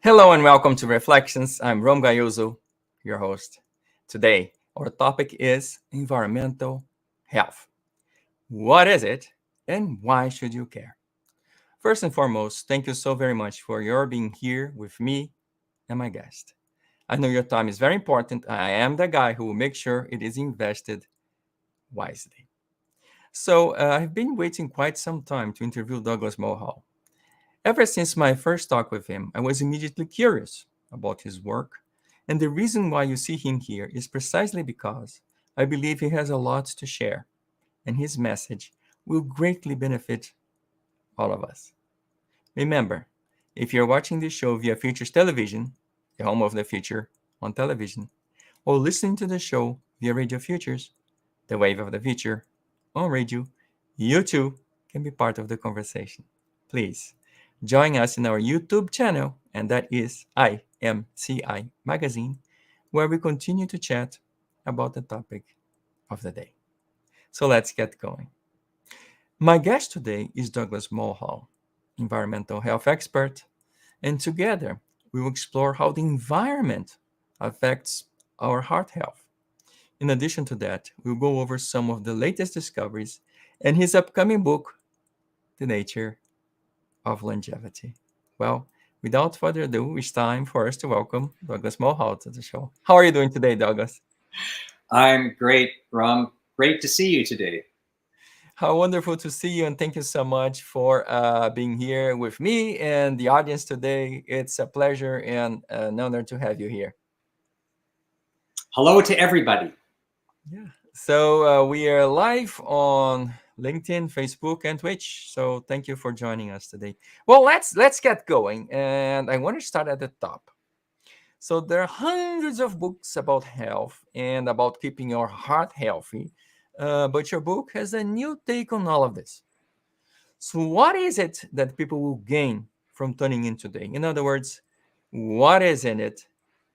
Hello and welcome to Reflections. I'm Rom Gayoso, your host. Today, our topic is environmental health. What is it and why should you care? First and foremost, thank you so very much for your being here with me and my guest. I know your time is very important. I am the guy who will make sure it is invested wisely. I've been waiting quite some time to interview Douglas Mulhall. Ever since my first talk with him, I was immediately curious about his work, and the reason why you see him here is precisely because I believe he has a lot to share, and his message will greatly benefit all of us. Remember, if you're watching this show via Futures Television, the home of the future on television, or listening to the show via Radio Futures, the wave of the future on radio, you too can be part of the conversation. Please join us in our YouTube channel, and that is IMCI Magazine, where we continue to chat about the topic of the day. So let's get going. My guest today is Douglas Mulhall, environmental health expert, and together we will explore how the environment affects our heart health. In addition to that, we'll go over some of the latest discoveries and his upcoming book, The Nature of Longevity. Well, without further ado, it's time for us to welcome Douglas Mulhall to the show. How are you doing today, Douglas? I'm great, Rom. Great to see you today. How wonderful to see you, and thank you so much for being here with me and the audience today. It's a pleasure and an honor to have you here. Hello to everybody. Yeah. So we are live on LinkedIn, Facebook, and Twitch. So thank you for joining us today. Well, let's get going, and I want to start at the top. So there are hundreds of books about health and about keeping your heart healthy, but your book has a new take on all of this. So what is it that people will gain from tuning in today? In other words, what is in it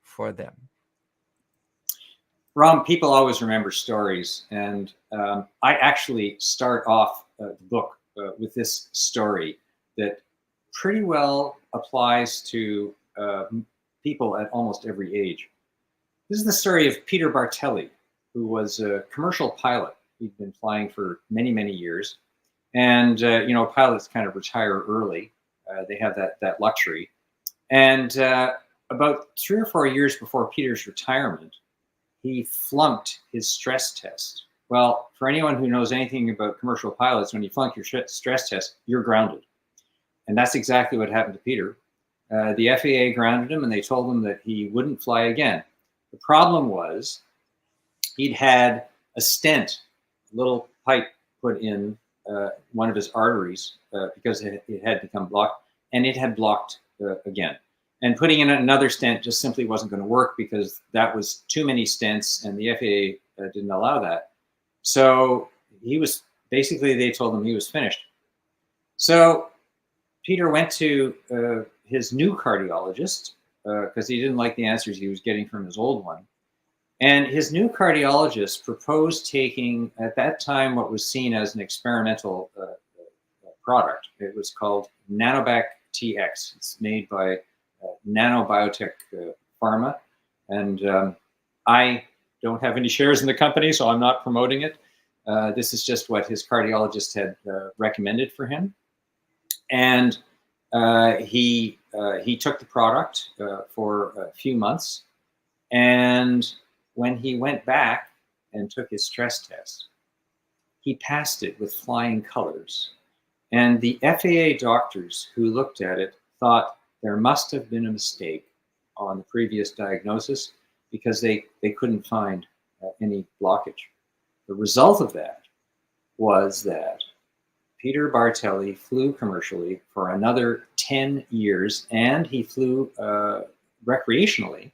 for them? Rom, people always remember stories, and I actually start off the book with this story that pretty well applies to people at almost every age. This is the story of Peter Bartelli, who was a commercial pilot. He'd been flying for many, many years. And, pilots kind of retire early. They have that luxury. And about 3 or 4 years before Peter's retirement, he flunked his stress test. Well, for anyone who knows anything about commercial pilots, when you flunk your stress test, you're grounded. And that's exactly what happened to Peter. The FAA grounded him, and they told him that he wouldn't fly again. The problem was he'd had a stent, a little pipe put in one of his arteries because it had become blocked, and it had blocked again. And putting in another stent just simply wasn't going to work because that was too many stents, and the FAA didn't allow that. So they told him he was finished. So Peter went to his new cardiologist because he didn't like the answers he was getting from his old one. And his new cardiologist proposed taking, at that time, what was seen as an experimental product. It was called Nanobac TX. It's made by Nanobiotech Pharma. And I don't have any shares in the company, so I'm not promoting it. This is just what his cardiologist had recommended for him. And he took the product for a few months. And when he went back and took his stress test, he passed it with flying colors. And the FAA doctors who looked at it thought there must have been a mistake on the previous diagnosis because they couldn't find any blockage. The result of that was that Peter Bartelli flew commercially for another 10 years, and he flew recreationally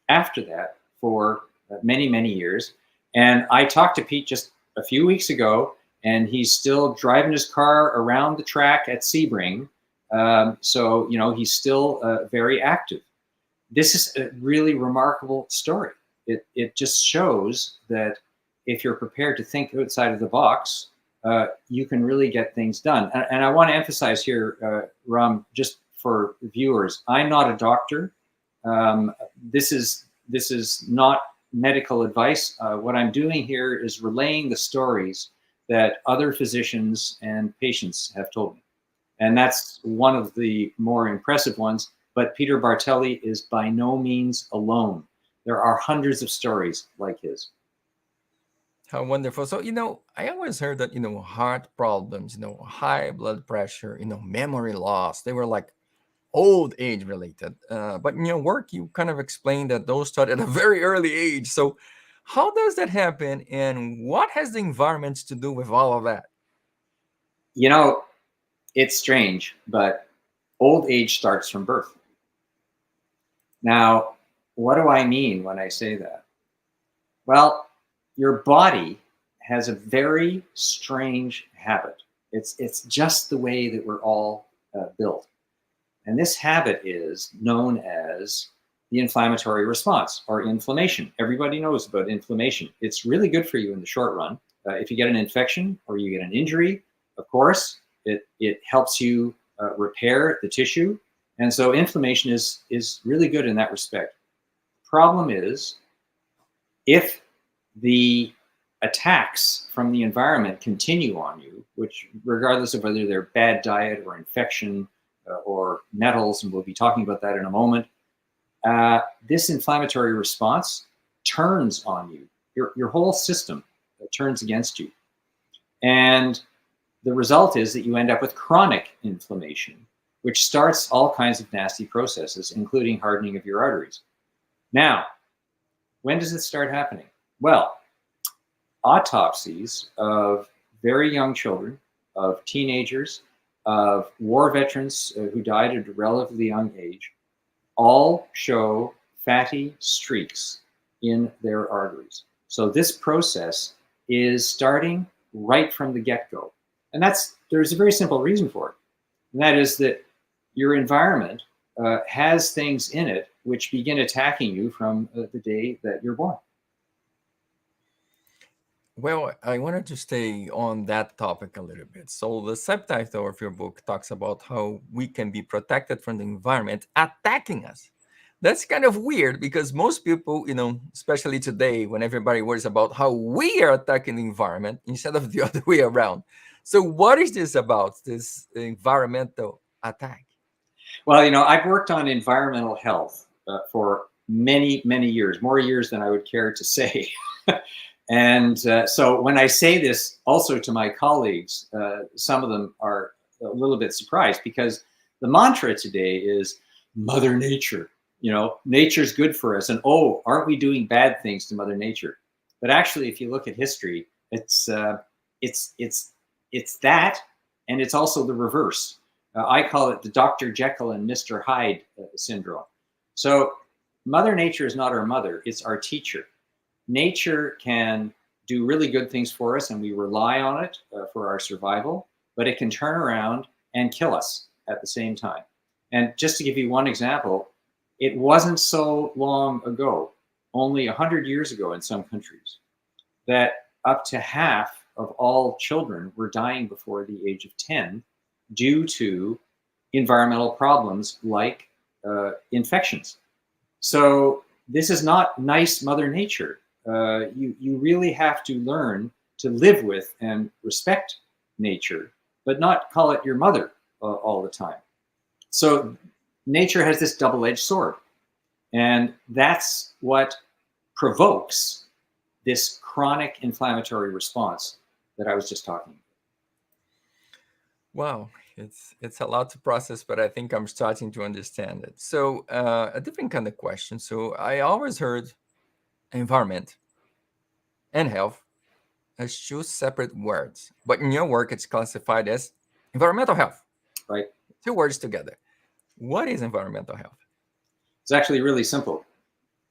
after that for many, many years. And I talked to Pete just a few weeks ago, and he's still driving his car around the track at Sebring. So, he's still very active. This is a really remarkable story. It just shows that if you're prepared to think outside of the box, you can really get things done. And I want to emphasize here, Ram, just for viewers, I'm not a doctor. This is not medical advice. What I'm doing here is relaying the stories that other physicians and patients have told me. And that's one of the more impressive ones. But Peter Bartelli is by no means alone. There are hundreds of stories like his. How wonderful. So, I always heard that, heart problems, high blood pressure, memory loss, they were like old age related. But in your work, you kind of explained that those start at a very early age. So, how does that happen? And what has the environment to do with all of that? It's strange, but old age starts from birth. Now, what do I mean when I say that? Well, your body has a very strange habit. It's just the way that we're all built. And this habit is known as the inflammatory response or inflammation. Everybody knows about inflammation. It's really good for you in the short run. If you get an infection or you get an injury, of course, it helps you repair the tissue. And so inflammation is really good in that respect. Problem is, if the attacks from the environment continue on you, which regardless of whether they're bad diet or infection or metals, and we'll be talking about that in a moment, this inflammatory response turns on you. Your whole system turns against you. And the result is that you end up with chronic inflammation, which starts all kinds of nasty processes, including hardening of your arteries. Now, when does it start happening? Well, autopsies of very young children, of teenagers, of war veterans who died at a relatively young age, all show fatty streaks in their arteries. So this process is starting right from the get-go. And there's a very simple reason for it. And that is that your environment has things in it which begin attacking you from the day that you're born. Well, I wanted to stay on that topic a little bit. So the subtitle of your book talks about how we can be protected from the environment attacking us. That's kind of weird because most people, especially today, when everybody worries about how we are attacking the environment instead of the other way around. So what is this about, this environmental attack? Well, I've worked on environmental health for many, many years, more years than I would care to say. And so when I say this also to my colleagues, some of them are a little bit surprised because the mantra today is Mother Nature. Nature's good for us. And oh, aren't we doing bad things to Mother Nature? But actually, if you look at history, it's that, and it's also the reverse. I call it the Dr. Jekyll and Mr. Hyde syndrome. So Mother Nature is not our mother, it's our teacher. Nature can do really good things for us, and we rely on it for our survival, but it can turn around and kill us at the same time. And just to give you one example, it wasn't so long ago, only 100 years ago in some countries, that up to half of all children were dying before the age of 10 due to environmental problems like infections. So this is not nice Mother Nature. You really have to learn to live with and respect nature, but not call it your mother all the time. So nature has this double-edged sword, and that's what provokes this chronic inflammatory response that I was just talking about. Wow, it's a lot to process, but I think I'm starting to understand it. So a different kind of question. So I always heard environment and health as two separate words, but in your work, it's classified as environmental health. Right? Two words together. What is environmental health? It's actually really simple.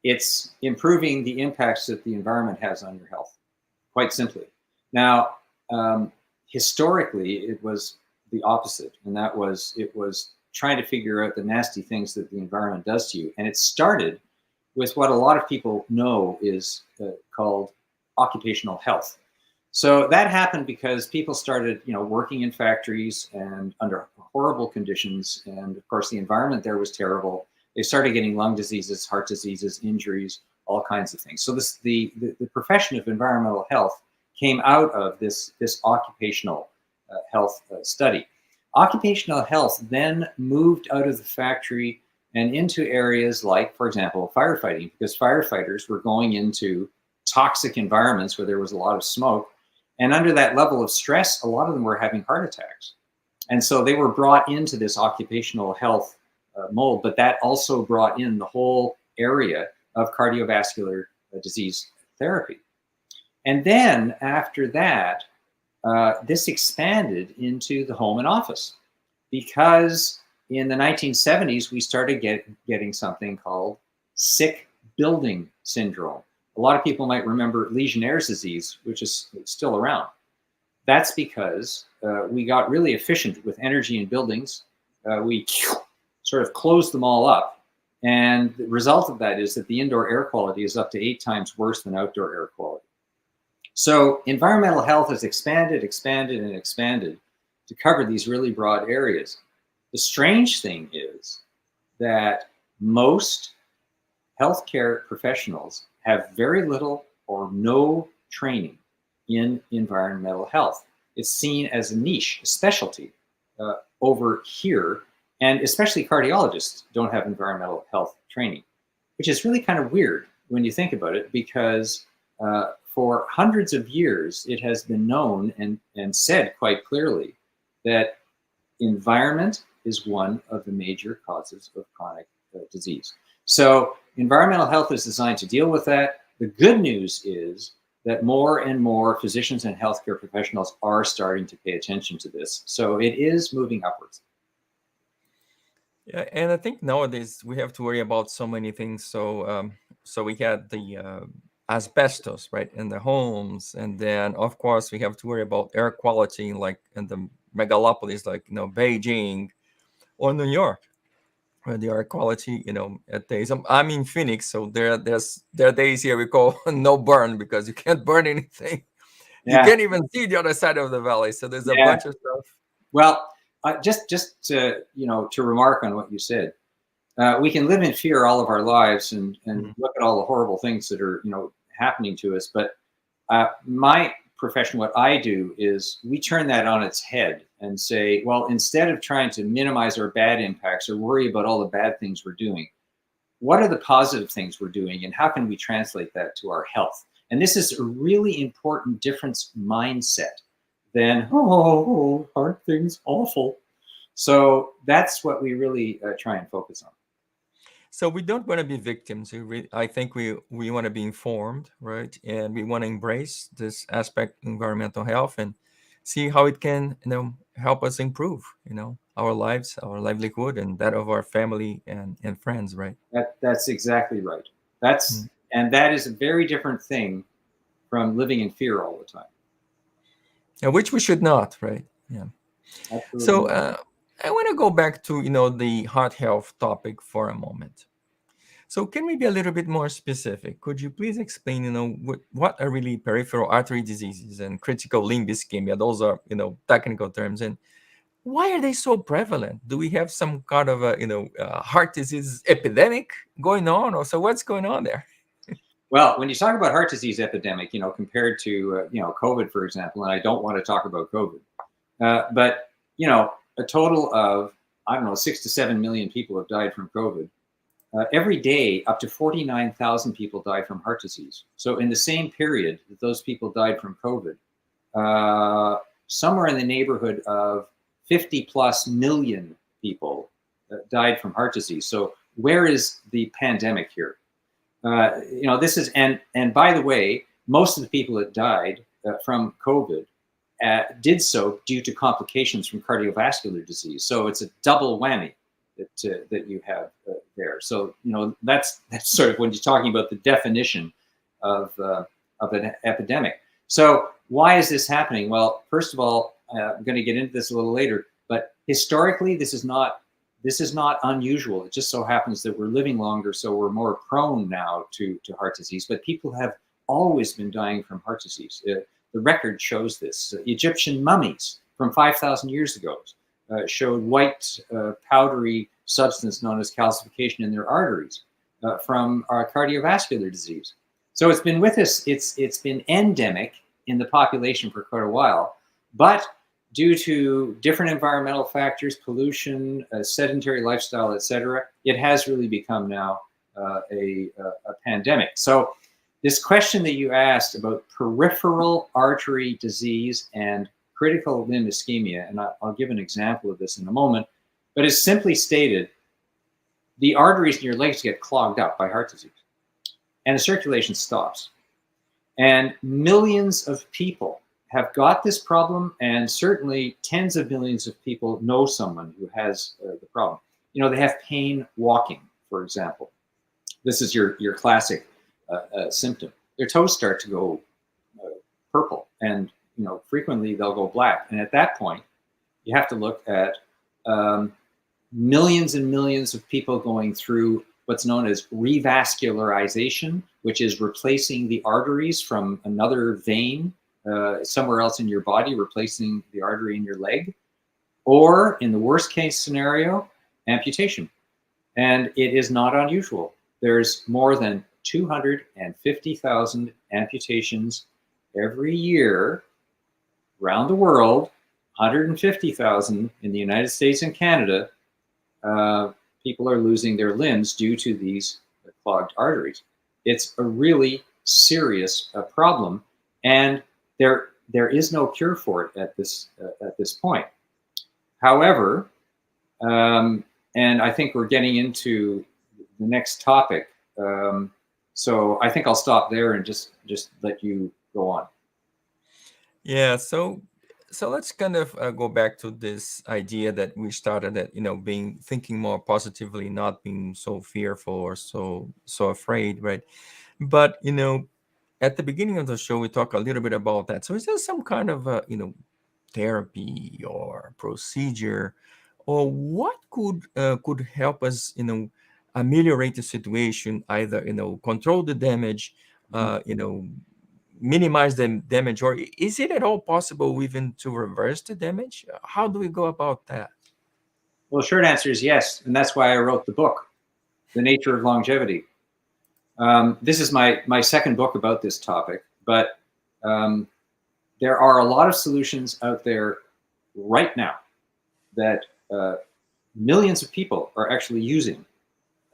It's improving the impacts that the environment has on your health, quite simply. Now, historically, it was the opposite, and it was trying to figure out the nasty things that the environment does to you. And it started with what a lot of people know is called occupational health. So that happened because people started, working in factories and under horrible conditions. And of course, the environment there was terrible. They started getting lung diseases, heart diseases, injuries, all kinds of things. So the profession of environmental health came out of this occupational health study. Occupational health then moved out of the factory and into areas like, for example, firefighting, because firefighters were going into toxic environments where there was a lot of smoke. And under that level of stress, a lot of them were having heart attacks. And so they were brought into this occupational health mold, but that also brought in the whole area of cardiovascular disease therapy. And then after that, this expanded into the home and office, because in the 1970s, we started getting something called sick building syndrome. A lot of people might remember Legionnaire's disease, which is still around. That's because we got really efficient with energy in buildings. We sort of closed them all up. And the result of that is that the indoor air quality is up to 8 times worse than outdoor air quality. So environmental health has expanded, expanded, and expanded to cover these really broad areas. The strange thing is that most healthcare professionals have very little or no training in environmental health. It's seen as a niche, a specialty over here, and especially cardiologists don't have environmental health training, which is really kind of weird when you think about it, because for hundreds of years, it has been known and said quite clearly that environment is one of the major causes of chronic disease. So environmental health is designed to deal with that. The good news is that more and more physicians and healthcare professionals are starting to pay attention to this. So it is moving upwards. Yeah, and I think nowadays we have to worry about so many things. So we had the asbestos, right, in the homes, and then of course we have to worry about air quality, like in the megalopolis, like Beijing or New York, where the air quality, at days. I'm in Phoenix, so there are days here we call no burn, because you can't burn anything. You Yeah, can't even see the other side of the valley. So there's a yeah. bunch of stuff. Well, just to to remark on what you said, we can live in fear all of our lives and look at all the horrible things that are happening to us. But my profession, what I do is we turn that on its head and say, well, instead of trying to minimize our bad impacts or worry about all the bad things we're doing, what are the positive things we're doing, and how can we translate that to our health? And this is a really important difference mindset than, aren't things awful? So that's what we really try and focus on. So we don't want to be victims. I think we want to be informed, right? And we want to embrace this aspect, environmental health, and see how it can, help us improve, our lives, our livelihood, and that of our family and friends, right? That's exactly right. And that is a very different thing from living in fear all the time. Yeah, which we should not, right? Yeah. Absolutely. So I want to go back to the heart health topic for a moment. So can we be a little bit more specific? Could you please explain, what are really peripheral artery diseases and critical limb ischemia? Those are, technical terms. And why are they so prevalent? Do we have some kind of a, heart disease epidemic going on? Or so what's going on there? Well, when you talk about heart disease epidemic, compared to, COVID, for example, and I don't want to talk about COVID, but, a total of, 6 to 7 million people have died from COVID. Every day, up to 49,000 people die from heart disease. So in the same period that those people died from COVID, somewhere in the neighborhood of 50 plus million people died from heart disease. So where is the pandemic here? This is, and by the way, most of the people that died from COVID did so due to complications from cardiovascular disease. So it's a double whammy that you have there. So that's sort of when you're talking about the definition of an epidemic. So why is this happening? Well, first of all, I'm going to get into this a little later, but historically, this is not unusual. It just so happens that we're living longer, so we're more prone now to heart disease. But people have always been dying from heart disease. the record shows this. Egyptian mummies from 5,000 years ago showed white powdery substance known as calcification in their arteries from our cardiovascular disease. So it's been with us, it's been endemic in the population for quite a while, but due to different environmental factors, pollution, sedentary lifestyle, etc., it has really become now a pandemic. So this question that you asked about peripheral artery disease and critical limb ischemia, and I'll give an example of this in a moment, but it's simply stated, the arteries in your legs get clogged up by heart disease, and the circulation stops. And millions of people have got this problem, and certainly tens of millions of people know someone who has the problem. You know, they have pain walking, for example. This is your classic symptom. Their toes start to go purple, and frequently they'll go black. And at that point, you have to look at millions and millions of people going through what's known as revascularization, which is replacing the arteries from another vein somewhere else in your body, replacing the artery in your leg, or in the worst case scenario, amputation. And it is not unusual. There's more than 250,000 amputations every year around the world, 150,000 in the United States and Canada. People are losing their limbs due to these clogged arteries. It's a really serious problem, and there is no cure for it at this point. However, and I think we're getting into the next topic, so I think I'll stop there and just let you go on. Yeah, so let's kind of go back to this idea that we started at, thinking more positively, not being so fearful or so afraid, right? But, at the beginning of the show, we talk a little bit about that. So is there some kind of, therapy or procedure, or what could help us, ameliorate the situation, either, control the damage, minimize the damage, or is it at all possible even to reverse the damage? How do we go about that? Well, the short answer is yes, and that's why I wrote the book, The Nature of Longevity. This is my second book about this topic, but there are a lot of solutions out there right now that millions of people are actually using.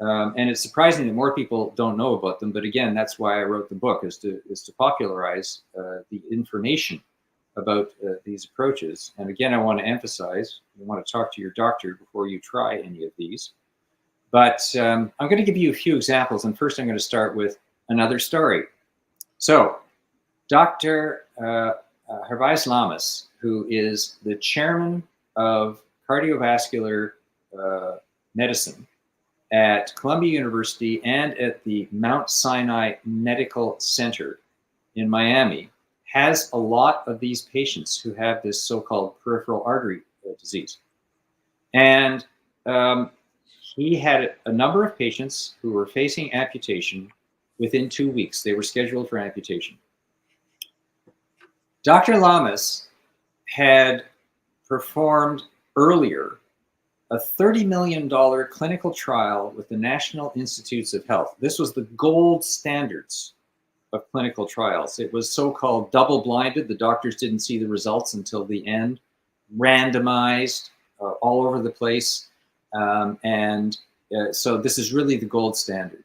And it's surprising that more people don't know about them. But again, that's why I wrote the book, is to popularize the information about these approaches. And again, I want to emphasize, you want to talk to your doctor before you try any of these. But I'm going to give you a few examples. And first, I'm going to start with another story. So Dr. Gervais Lamas, who is the chairman of cardiovascular medicine at Columbia University and at the Mount Sinai Medical Center in Miami, has a lot of these patients who have this so-called peripheral artery disease. And he had a number of patients who were facing amputation within 2 weeks. They were scheduled for amputation. Dr. Lamas had performed earlier a $30 million clinical trial with the National Institutes of Health. This was the gold standards of clinical trials. It was so-called double-blinded. The doctors didn't see the results until the end, randomized all over the place. So this is really the gold standard.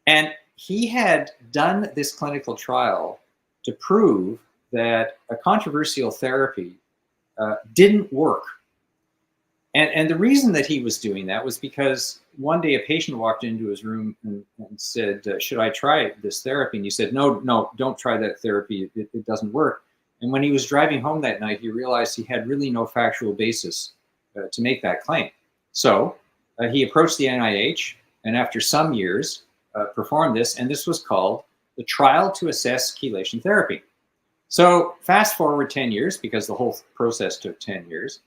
And he had done this clinical trial to prove that a controversial therapy didn't work. And the reason that he was doing that was because one day a patient walked into his room and said, should I try this therapy? And he said, no, don't try that therapy. It doesn't work. And when he was driving home that night, he realized he had really no factual basis to make that claim. So he approached the NIH, and after some years performed this, and this was called the Trial to Assess Chelation Therapy. So fast forward 10 years, because the whole process took 10 years.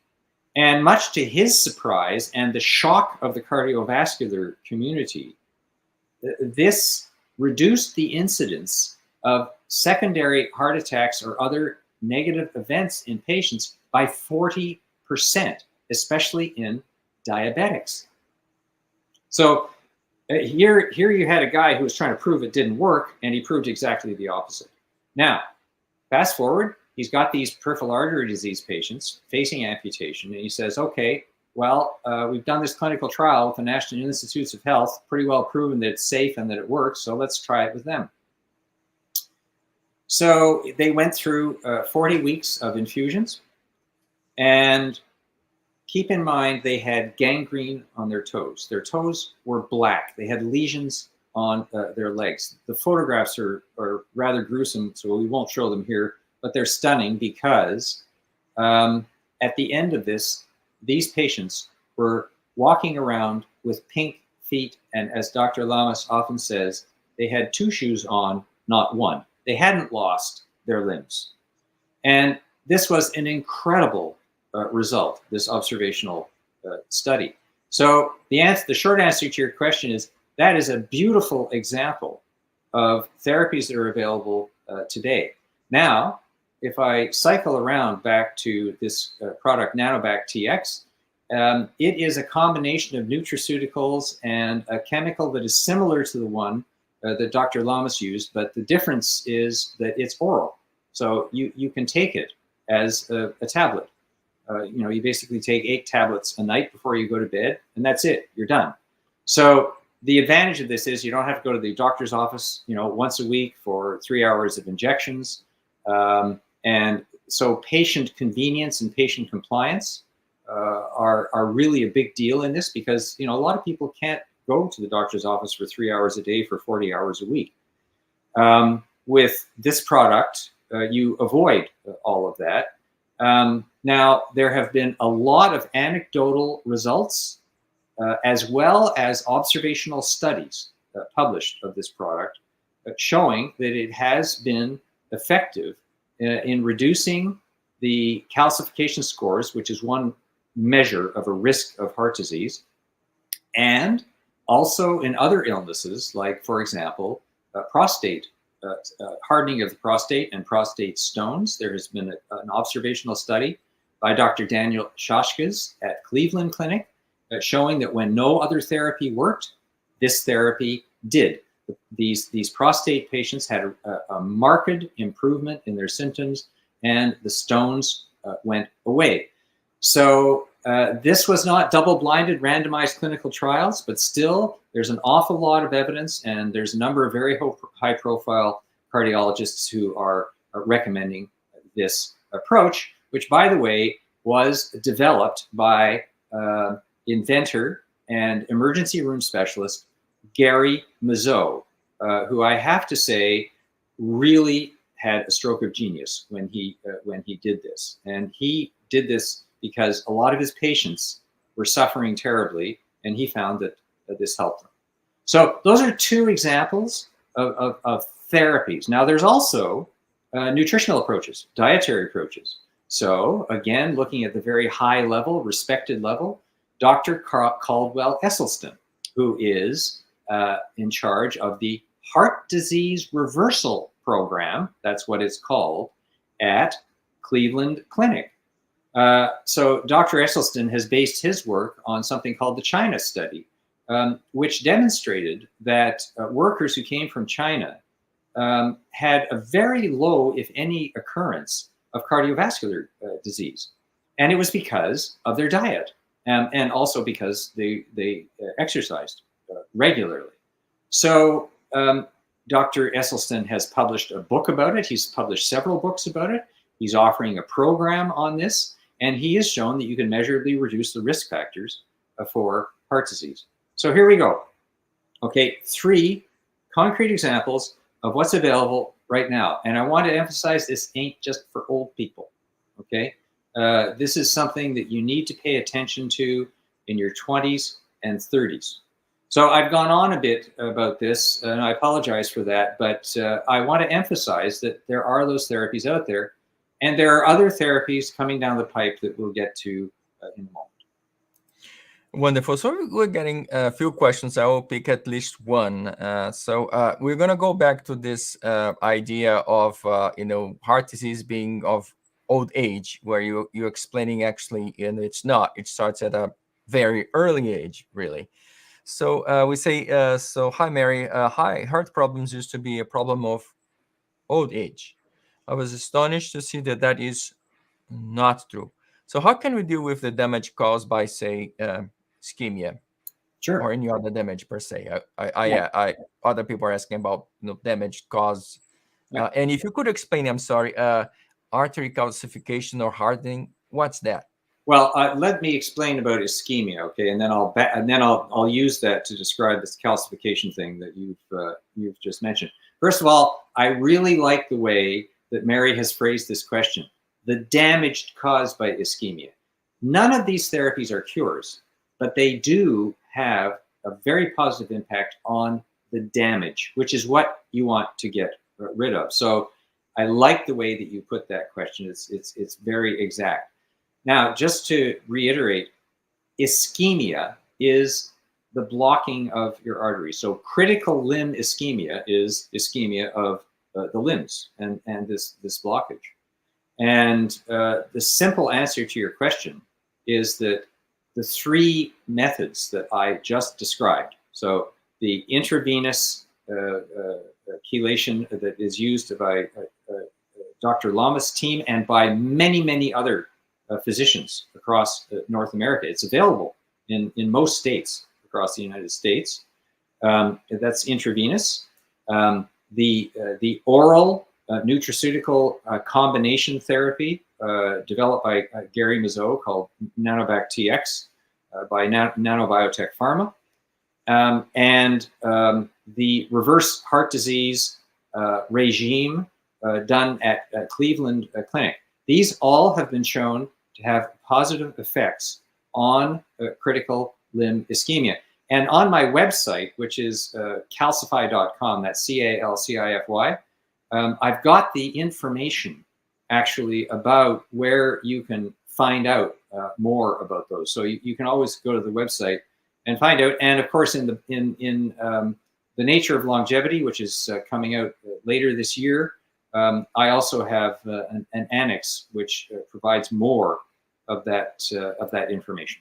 And much to his surprise and the shock of the cardiovascular community, this reduced the incidence of secondary heart attacks or other negative events in patients by 40%, especially in diabetics. So here you had a guy who was trying to prove it didn't work, and he proved exactly the opposite. Now, fast forward, he's got these peripheral artery disease patients facing amputation, and he says, okay, well, we've done this clinical trial with the National Institutes of Health, pretty well proven that it's safe and that it works, so let's try it with them. So they went through 40 weeks of infusions, and keep in mind they had gangrene on their toes. Their toes were black. They had lesions on their legs. The photographs are rather gruesome, so we won't show them here, but they're stunning because at the end of this, these patients were walking around with pink feet, and as Dr. Lamas often says, they had 2 shoes on, not 1. They hadn't lost their limbs. And this was an incredible result, this observational study. So the short answer to your question is that is a beautiful example of therapies that are available today. Now, if I cycle around back to this product, Nanobac TX, it is a combination of nutraceuticals and a chemical that is similar to the one that Dr. Lamas used, but the difference is that it's oral. So you can take it as a tablet. You basically take 8 tablets a night before you go to bed, and that's it. You're done. So the advantage of this is you don't have to go to the doctor's office, once a week for 3 hours of injections. And so patient convenience and patient compliance are really a big deal in this because, a lot of people can't go to the doctor's office for 3 hours a day for 40 hours a week. With this product, you avoid all of that. Now, there have been a lot of anecdotal results as well as observational studies published of this product showing that it has been effective in reducing the calcification scores, which is one measure of a risk of heart disease, and also in other illnesses, like, for example, prostate, hardening of the prostate and prostate stones. There has been an observational study by Dr. Daniel Shashkas at Cleveland Clinic showing that when no other therapy worked, this therapy did. These prostate patients had a marked improvement in their symptoms, and the stones went away. So this was not double-blinded randomized clinical trials, but still there's an awful lot of evidence, and there's a number of very high-profile cardiologists who are recommending this approach, which, by the way, was developed by inventor and emergency room specialist Gary Mazot, who I have to say really had a stroke of genius when he did this. And he did this because a lot of his patients were suffering terribly, and he found that this helped them. So those are 2 examples of therapies. Now, there's also nutritional approaches, dietary approaches. So again, looking at the very high level, respected level, Dr. Caldwell Esselstyn, who is in charge of the Heart Disease Reversal Program, that's what it's called, at Cleveland Clinic. So Dr. Esselstyn has based his work on something called the China study, which demonstrated that workers who came from China had a very low, if any, occurrence of cardiovascular disease. And it was because of their diet, and also because they exercised regularly. So Dr. Esselstyn has published a book about it. He's published several books about it. He's offering a program on this, and he has shown that you can measurably reduce the risk factors for heart disease. So here we go. Okay, 3 concrete examples of what's available right now. And I want to emphasize this ain't just for old people, okay? This is something that you need to pay attention to in your 20s and 30s. So I've gone on a bit about this, and I apologize for that, but I want to emphasize that there are those therapies out there, and there are other therapies coming down the pipe that we'll get to in a moment. Wonderful. So we're getting a few questions. I will pick at least one. We're gonna go back to this idea of heart disease being of old age, where you're explaining actually, and it's not. It starts at a very early age, really. So we say, hi Mary, hi. Heart problems used to be a problem of old age. I was astonished to see that that is not true. So how can we deal with the damage caused by, say, ischemia Sure. or any other damage per se? Yeah. Other people are asking about damage caused. Yeah. And if you could explain, I'm sorry, artery calcification or hardening, what's that? Well, let me explain about ischemia, okay, and then I'll use that to describe this calcification thing that you've just mentioned. First of all, I really like the way that Mary has phrased this question: the damage caused by ischemia. None of these therapies are cures, but they do have a very positive impact on the damage, which is what you want to get rid of. So I like the way that you put that question. It's very exact. Now, just to reiterate, ischemia is the blocking of your arteries. So critical limb ischemia is ischemia of the limbs and this blockage. And the simple answer to your question is that the three methods that I just described, so the intravenous chelation that is used by Dr. Lama's team and by many, many other physicians across North America. It's available in most states across the United States. That's intravenous. The oral nutraceutical combination therapy developed by Gary Mazot called Nanobac TX by Nanobiotech Pharma. And the reverse heart disease regime done at Cleveland Clinic. These all have been shown to have positive effects on critical limb ischemia. And on my website, which is calcify.com, that's CALCIFY, I've got the information actually about where you can find out more about those. So you can always go to the website and find out. And of course, in the Nature of Longevity, which is coming out later this year, I also have an annex which provides more of that information.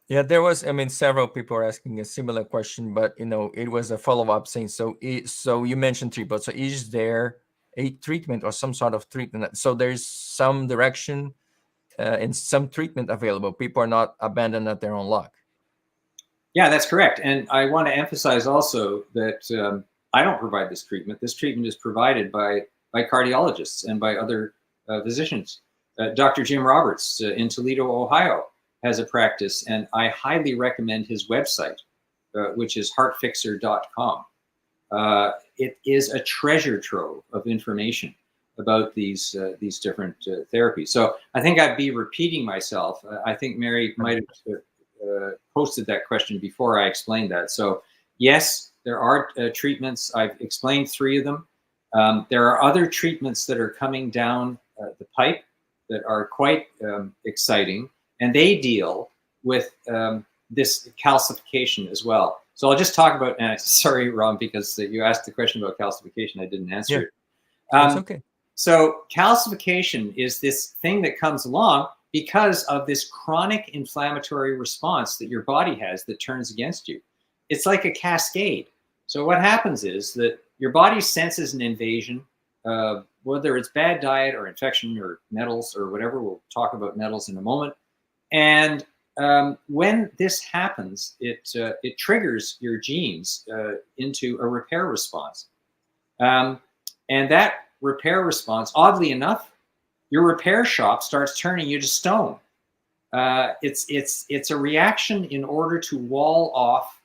Yeah, there was, several people are asking a similar question, but, it was a follow-up saying, so you mentioned treatment. So is there a treatment or some sort of treatment? So there's some direction and some treatment available. People are not abandoned at their own luck. Yeah, that's correct. And I want to emphasize also that I don't provide this treatment. This treatment is provided by cardiologists and by other physicians. Dr. Jim Roberts in Toledo, Ohio, has a practice, and I highly recommend his website, which is heartfixer.com. It is a treasure trove of information about these different therapies. So I think I'd be repeating myself. I think Mary might have posted that question before I explained that. So yes, there are treatments. I've explained 3 of them. There are other treatments that are coming down the pipe that are quite exciting, and they deal with this calcification as well. So I'll just talk about, and sorry, Ron, because you asked the question about calcification, I didn't answer it. That's okay. So calcification is this thing that comes along because of this chronic inflammatory response that your body has that turns against you. It's like a cascade. So what happens is that your body senses an invasion, whether it's bad diet or infection or metals or whatever. We'll talk about metals in a moment. And when this happens, it triggers your genes into a repair response. And that repair response, oddly enough, your repair shop starts turning you to stone. It's a reaction in order to wall off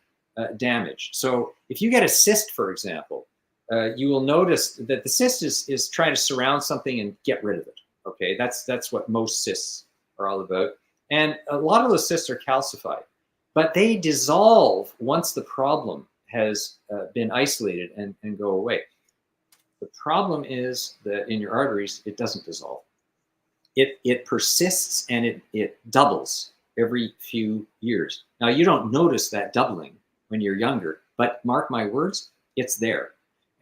damage. So if you get a cyst, for example, you will notice that the cyst is trying to surround something and get rid of it. Okay, that's what most cysts are all about. And a lot of those cysts are calcified, but they dissolve once the problem has been isolated and go away. The problem is that in your arteries, it doesn't dissolve. It persists and it doubles. every few years. Now, you don't notice that doubling when you're younger, but mark my words, it's there.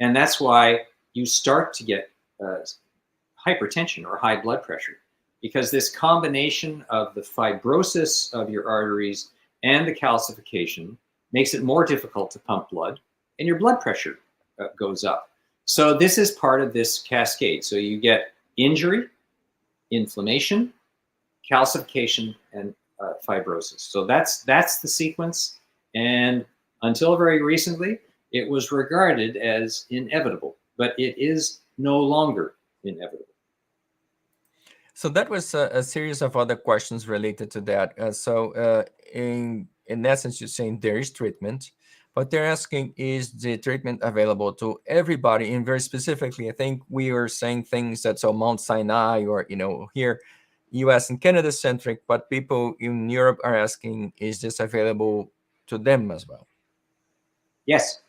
And that's why you start to get hypertension or high blood pressure, because this combination of the fibrosis of your arteries and the calcification makes it more difficult to pump blood, and your blood pressure goes up. So this is part of this cascade. So you get injury, inflammation, calcification, and fibrosis. So that's the sequence. And until very recently, it was regarded as inevitable, but it is no longer inevitable. So that was a series of other questions related to that. So in essence, you're saying there is treatment, but they're asking, is the treatment available to everybody? And very specifically, I think we are saying things that so Mount Sinai or, here, US and Canada centric, but people in Europe are asking, is this available to them as well? Yes.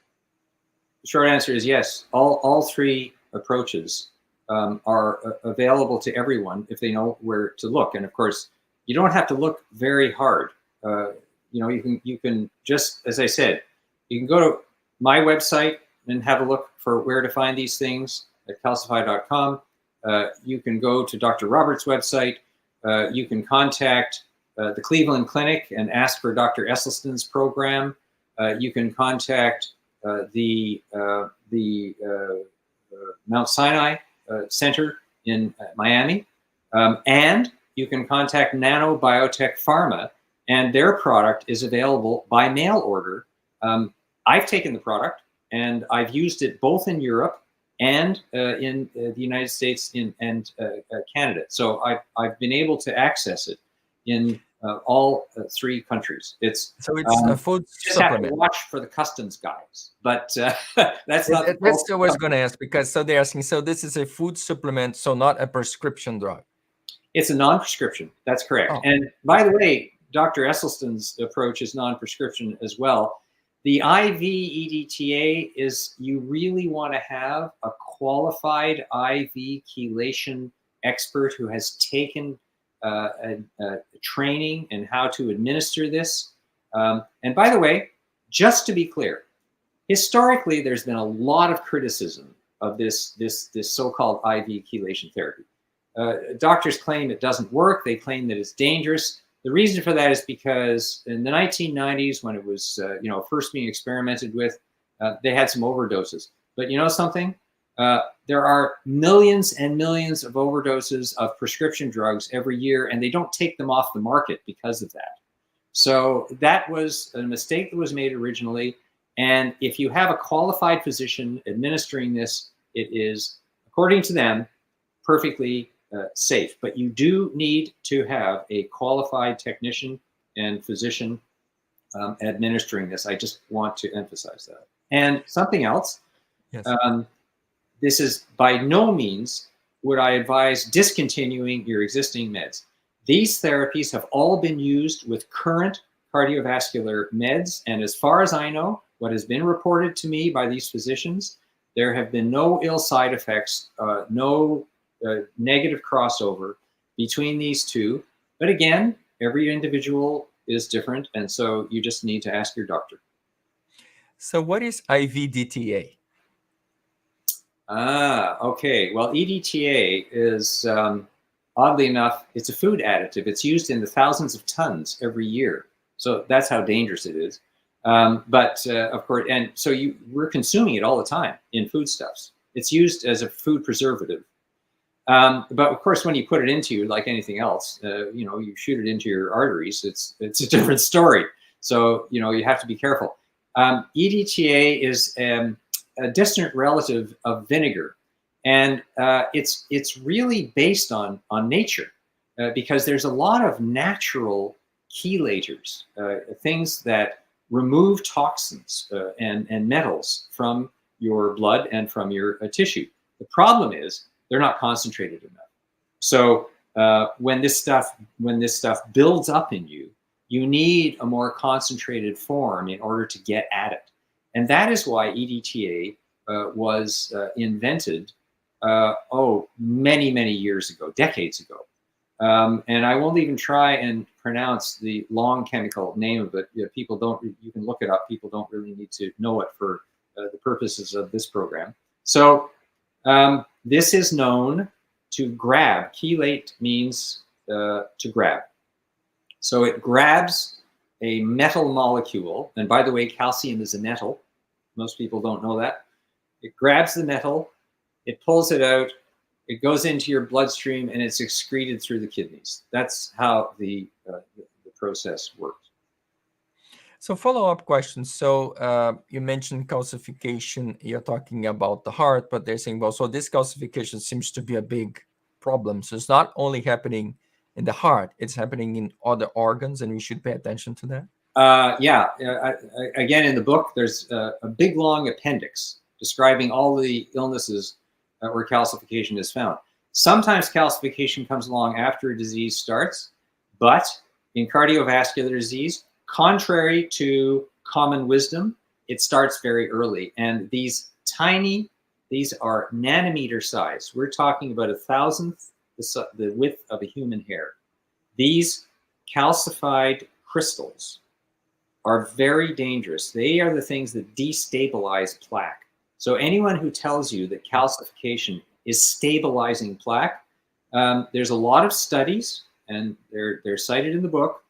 The short answer is yes. All three approaches are available to everyone if they know where to look. And of course, you don't have to look very hard. You can just, as I said, you can go to my website and have a look for where to find these things at calcify.com. You can go to Dr. Roberts' website. You can contact the Cleveland Clinic and ask for Dr. Esselstyn's program. You can contact the Mount Sinai Center in Miami, and you can contact Nanobiotech Pharma, and their product is available by mail order. I've taken the product and I've used it both in Europe and in the United States and Canada. So I've been able to access it in all three countries. It's a food just supplement. have to watch for the customs guys, but that's not. That's what I was going to ask, because so they're asking. So this is a food supplement, so not a prescription drug. It's a non-prescription. That's correct. Oh. And by the way, Dr. Esselstyn's approach is non-prescription as well. The IV EDTA is, you really want to have a qualified IV chelation expert who has taken a training in how to administer this. And by the way, just to be clear, historically, there's been a lot of criticism of this so-called IV chelation therapy. Doctors claim it doesn't work. They claim that it's dangerous. The reason for that is because in the 1990s, when it was first being experimented with, they had some overdoses. But you know something? There are millions and millions of overdoses of prescription drugs every year, and they don't take them off the market because of that. So that was a mistake that was made originally. And if you have a qualified physician administering this, it is, according to them, perfectly safe. But you do need to have a qualified technician and physician administering this. I just want to emphasize that. And something else. Yes. This is by no means would I advise discontinuing your existing meds. These therapies have all been used with current cardiovascular meds. And as far as I know, what has been reported to me by these physicians, there have been no ill side effects, no negative crossover between these two. But again, every individual is different. And so you just need to ask your doctor. So what is IVDTA? Okay. Well, EDTA is, oddly enough, it's a food additive. It's used in the thousands of tons every year. So that's how dangerous it is. But of course, and so we're consuming it all the time in foodstuffs. It's used as a food preservative. But of course, when you put it into, like anything else, you shoot it into your arteries, it's a different story. So, you have to be careful. EDTA is a distant relative of vinegar. And it's really based on nature because there's a lot of natural chelators, things that remove toxins and metals from your blood and from your tissue. The problem is they're not concentrated enough. So when this stuff builds up in you, you need a more concentrated form in order to get at it. And that is why EDTA was invented, many, many years ago, decades ago. And I won't even try and pronounce the long chemical name of it. People don't, you can look it up. People don't really need to know it for the purposes of this program. So this is known to grab. Chelate means to grab. So it grabs a metal molecule. And by the way, calcium is a metal. Most people don't know that. It grabs the metal, it pulls it out, it goes into your bloodstream, and it's excreted through the kidneys. That's how the process works. So follow-up question. So you mentioned calcification. You're talking about the heart, but they're saying, well, so this calcification seems to be a big problem. So it's not only happening in the heart, it's happening in other organs, and we should pay attention to that. Again, in the book, there's a big, long appendix describing all the illnesses where calcification is found. Sometimes calcification comes along after a disease starts, but in cardiovascular disease, contrary to common wisdom, it starts very early. And these are nanometer size. We're talking about 1,000th the width of a human hair. These calcified crystals are very dangerous. They are the things that destabilize plaque. So anyone who tells you that calcification is stabilizing plaque, there's a lot of studies, and they're cited in the book,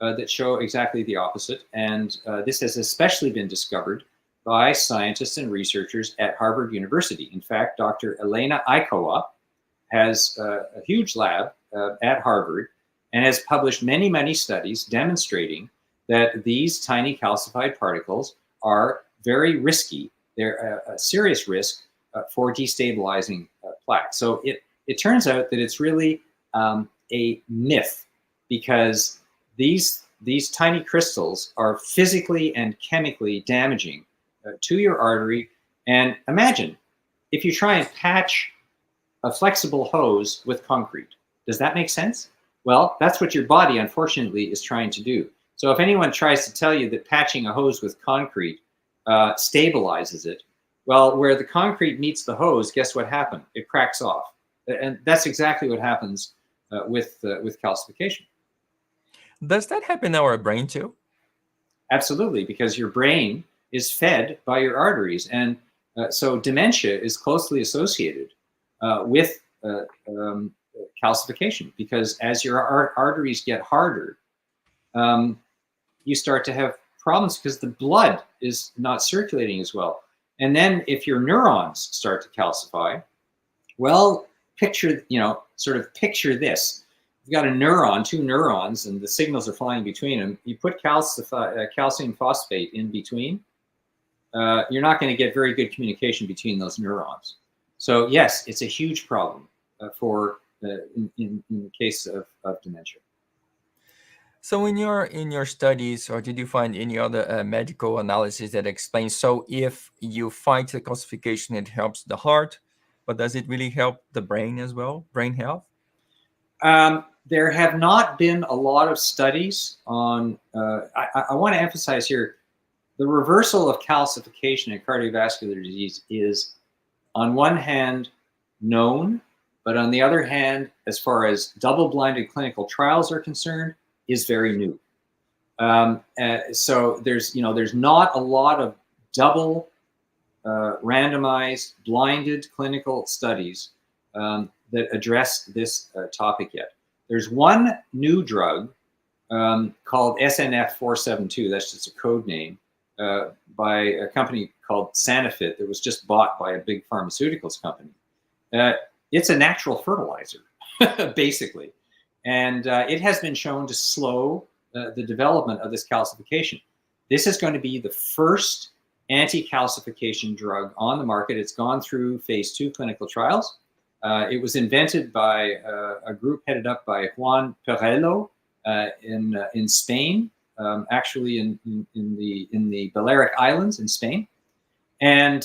that show exactly the opposite. And this has especially been discovered by scientists and researchers at Harvard University. In fact, Dr. Elena Ikowa has a huge lab at Harvard and has published many, many studies demonstrating that these tiny calcified particles are very risky. They're a serious risk for destabilizing plaque. So it turns out that it's really a myth, because these tiny crystals are physically and chemically damaging to your artery. And imagine if you try and patch a flexible hose with concrete. Does that make sense? Well, that's what your body, unfortunately, is trying to do. So if anyone tries to tell you that patching a hose with concrete stabilizes it, well, where the concrete meets the hose, guess what happened? It cracks off. And that's exactly what happens with calcification. Does that happen in our brain too? Absolutely, because your brain is fed by your arteries. And so dementia is closely associated with calcification, because as your arteries get harder, you start to have problems because the blood is not circulating as well. And then if your neurons start to calcify, well, picture this. You've got a neuron, two neurons, and the signals are flying between them. You put calcium phosphate in between, you're not going to get very good communication between those neurons. So yes, it's a huge problem in the case of dementia. So in your studies, or did you find any other medical analysis that explains, so if you fight the calcification, it helps the heart, but does it really help the brain as well, brain health? There have not been a lot of studies on, I want to emphasize here, the reversal of calcification in cardiovascular disease is, on one hand, known, but on the other hand, as far as double-blinded clinical trials are concerned, is very new. So there's not a lot of double randomized, blinded clinical studies that address this topic yet. There's one new drug called SNF472, that's just a code name, by a company called Sanofi that was just bought by a big pharmaceuticals company. It's a natural fertilizer, basically. And it has been shown to slow the development of this calcification. This is going to be the first anti-calcification drug on the market. It's gone through phase 2 clinical trials. It was invented by a group headed up by Juan Perello in Spain, actually in the Balearic Islands in Spain. And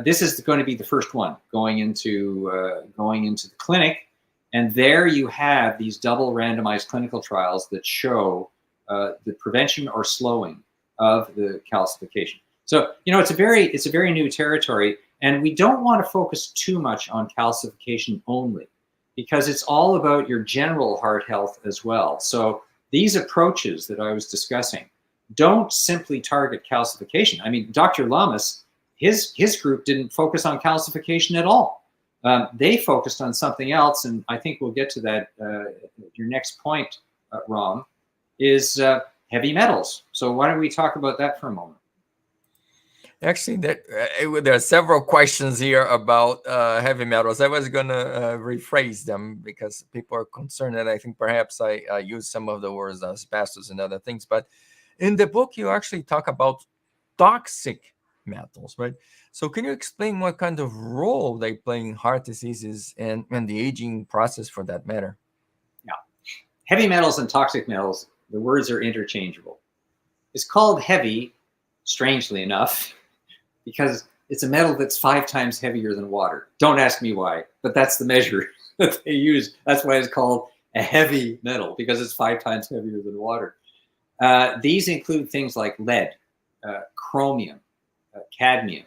this is going to be the first one going into the clinic. And there you have these double randomized clinical trials that show the prevention or slowing of the calcification. So, it's a very new territory, and we don't want to focus too much on calcification only. because it's all about your general heart health as well. So these approaches that I was discussing don't simply target calcification. I mean, Dr. Lamas, his group didn't focus on calcification at all. They focused on something else, and I think we'll get to that. Your next point, Rom, is heavy metals. So why don't we talk about that for a moment? Actually, there are several questions here about heavy metals. I was going to rephrase them because people are concerned that I think perhaps I use some of the words asbestos and other things. But in the book, you actually talk about toxic metals, right? So can you explain what kind of role they play in heart diseases and the aging process for that matter? Yeah. Heavy metals and toxic metals, the words are interchangeable. It's called heavy, strangely enough, because it's a metal that's 5 times heavier than water. Don't ask me why, but that's the measure that they use. That's why it's called a heavy metal, because it's 5 times heavier than water. These include things like lead, chromium, cadmium,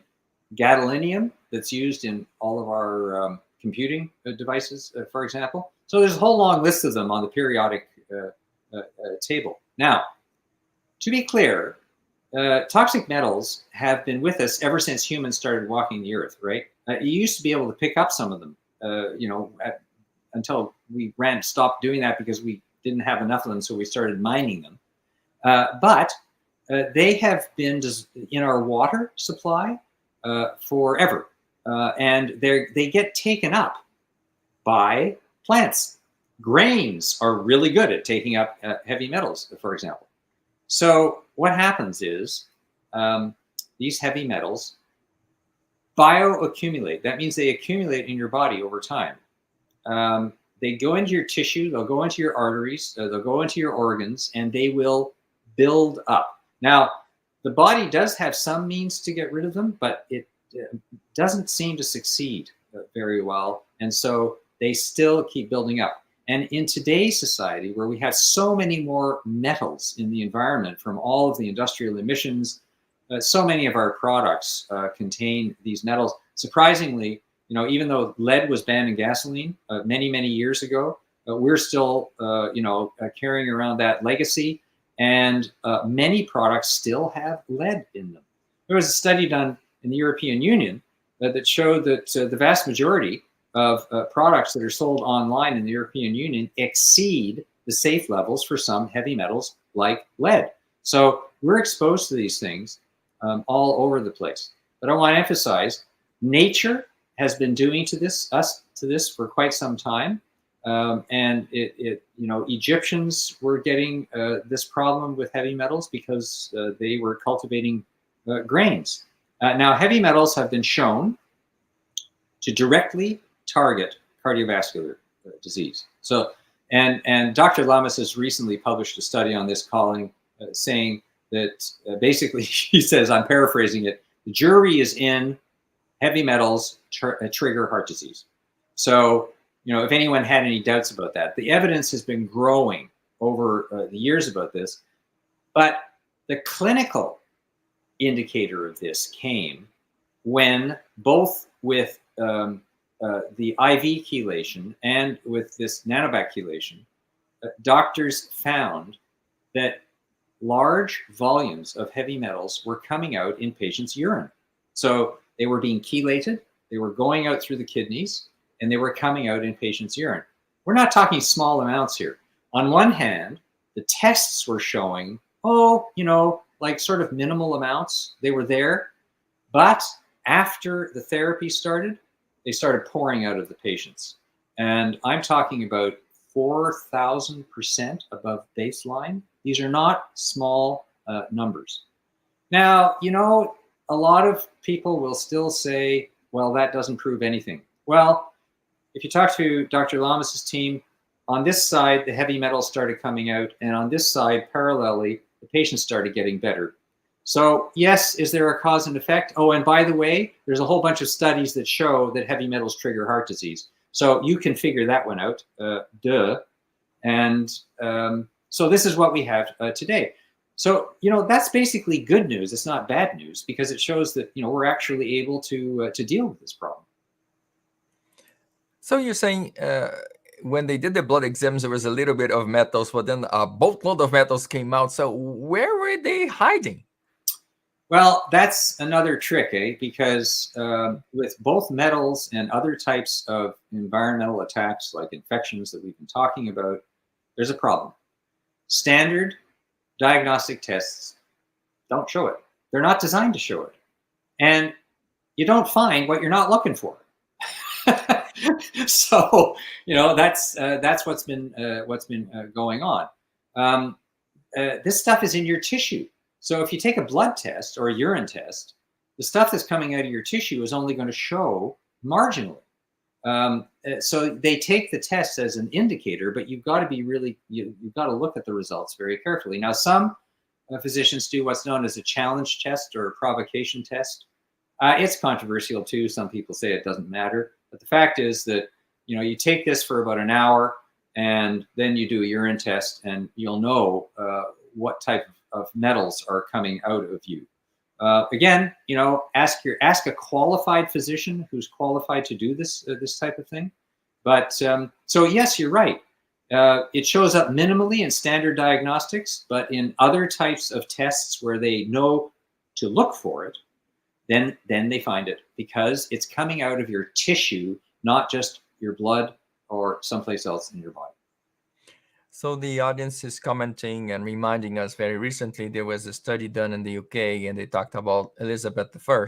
gadolinium that's used in all of our computing devices, for example. So there's a whole long list of them on the periodic table. Now, to be clear, toxic metals have been with us ever since humans started walking the earth, right? You used to be able to pick up some of them, until we stopped doing that because we didn't have enough of them, so we started mining them. But they have been in our water supply forever, and they get taken up by plants. Grains are really good at taking up heavy metals, for example. So what happens is these heavy metals bioaccumulate. That means they accumulate in your body over time. They go into your tissue, they'll go into your arteries, they'll go into your organs, and they will build up. Now, the body does have some means to get rid of them, but it doesn't seem to succeed very well. And so they still keep building up. And in today's society, where we have so many more metals in the environment from all of the industrial emissions, so many of our products contain these metals. Surprisingly, even though lead was banned in gasoline many, many years ago, we're still, carrying around that legacy. And many products still have lead in them. There was a study done in the European Union that showed that the vast majority of products that are sold online in the European Union exceed the safe levels for some heavy metals like lead. So we're exposed to these things all over the place. But I want to emphasize, nature has been doing to this for quite some time. And Egyptians were getting this problem with heavy metals because they were cultivating grains. Now, heavy metals have been shown to directly target cardiovascular disease. So, and Dr. Lamas has recently published a study on this, saying that basically, he says, I'm paraphrasing it, the jury is in, heavy metals trigger heart disease. So, if anyone had any doubts about that, the evidence has been growing over the years about this, but the clinical indicator of this came when both with the IV chelation and with this nanobac chelation, doctors found that large volumes of heavy metals were coming out in patients' urine. So they were being chelated, they were going out through the kidneys, and they were coming out in patients' urine. We're not talking small amounts here. On one hand, the tests were showing, like sort of minimal amounts. They were there. But after the therapy started, they started pouring out of the patients. And I'm talking about 4,000% above baseline. These are not small numbers. Now, a lot of people will still say, well, that doesn't prove anything. Well, if you talk to Dr. Lamas's team, on this side, the heavy metals started coming out, and on this side, parallelly, the patients started getting better. So yes, is there a cause and effect? Oh, and by the way, there's a whole bunch of studies that show that heavy metals trigger heart disease. So you can figure that one out, And so this is what we have today. So, that's basically good news. It's not bad news because it shows that, we're actually able to deal with this problem. So you're saying when they did the blood exams, there was a little bit of metals, but then a boatload of metals came out. So where were they hiding? Well, that's another trick, because with both metals and other types of environmental attacks like infections that we've been talking about, there's a problem. Standard diagnostic tests don't show it. They're not designed to show it. And you don't find what you're not looking for. So, that's what's been going on. This stuff is in your tissue. So if you take a blood test or a urine test, the stuff that's coming out of your tissue is only going to show marginally. So they take the test as an indicator, but you've got to be you've got to look at the results very carefully. Now, some physicians do what's known as a challenge test or a provocation test. It's controversial too. Some people say it doesn't matter, but the fact is that you take this for about an hour, and then you do a urine test, and you'll know what type of metals are coming out of you. Again, ask a qualified physician who's qualified to do this type of thing. But so yes, you're right. It shows up minimally in standard diagnostics, but in other types of tests where they know to look for it, then they find it, because it's coming out of your tissue, not just your blood or someplace else in your body. So the audience is commenting and reminding us, very recently there was a study done in the UK, and they talked about Elizabeth I.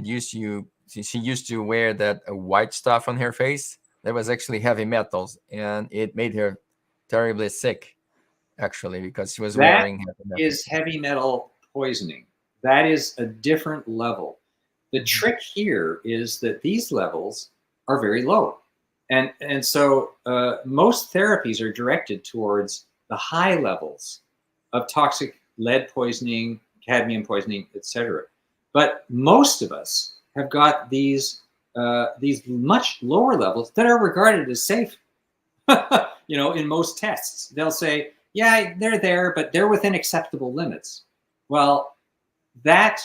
She used to wear that white stuff on her face that was actually heavy metals, and it made her terribly sick, actually, because she was wearing heavy metals. That is heavy metal poisoning. That is a different level. The trick here is that these levels are very low. And so most therapies are directed towards the high levels of toxic lead poisoning, cadmium poisoning, etc. But most of us have got these much lower levels that are regarded as safe. In most tests, they'll say, yeah, they're there, but they're within acceptable limits. Well, that